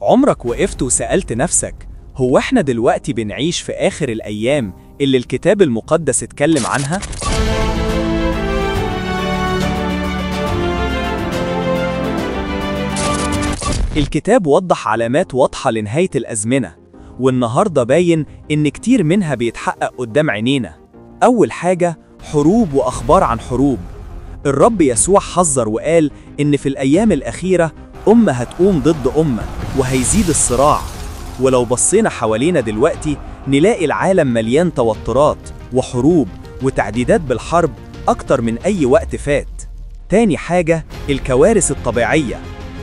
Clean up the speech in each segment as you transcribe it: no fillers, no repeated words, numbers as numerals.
عمرك وقفت وسألت نفسك هو احنا دلوقتي بنعيش في آخر الأيام اللي الكتاب المقدس اتكلم عنها؟ الكتاب وضح علامات واضحة لنهاية الأزمنة، والنهاردة باين إن كتير منها بيتحقق قدام عينينا. أول حاجة، حروب وأخبار عن حروب. الرب يسوع حذر وقال إن في الأيام الأخيرة أمة هتقوم ضد أمة وهيزيد الصراع. ولو بصينا حوالينا دلوقتي نلاقي العالم مليان توترات وحروب وتعديدات بالحرب أكتر من أي وقت فات. تاني حاجة، الكوارث الطبيعية.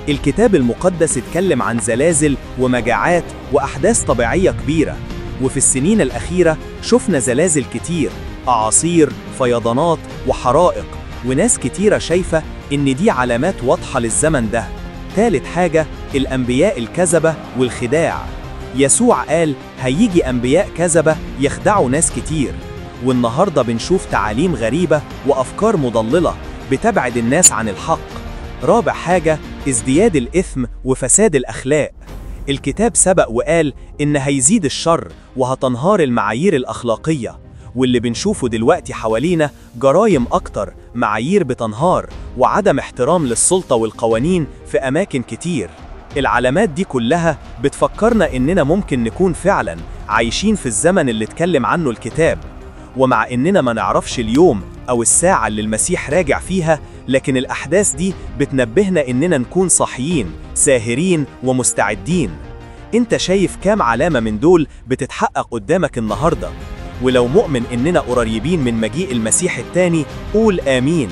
الكتاب المقدس اتكلم عن زلازل ومجاعات وأحداث طبيعية كبيرة، وفي السنين الأخيرة شفنا زلازل كتير، أعاصير، فيضانات وحرائق، وناس كتيرة شايفة إن دي علامات واضحة للزمن ده. ثالث حاجة، الأنبياء الكذبة والخداع. يسوع قال هيجي أنبياء كذبة يخدعوا ناس كتير، والنهاردة بنشوف تعاليم غريبة وأفكار مضللة بتبعد الناس عن الحق. رابع حاجة، ازدياد الإثم وفساد الأخلاق. الكتاب سبق وقال إن هيزيد الشر وهتنهار المعايير الأخلاقية، واللي بنشوفه دلوقتي حوالينا جرايم أكتر، معايير بتنهار، وعدم احترام للسلطة والقوانين في أماكن كتير. العلامات دي كلها بتفكرنا إننا ممكن نكون فعلا عايشين في الزمن اللي اتكلم عنه الكتاب. ومع إننا ما نعرفش اليوم أو الساعة اللي المسيح راجع فيها، لكن الأحداث دي بتنبهنا إننا نكون صاحيين، ساهرين ومستعدين. انت شايف كام علامة من دول بتتحقق قدامك النهاردة؟ ولو مؤمن إننا قريبين من مجيء المسيح التاني قول آمين.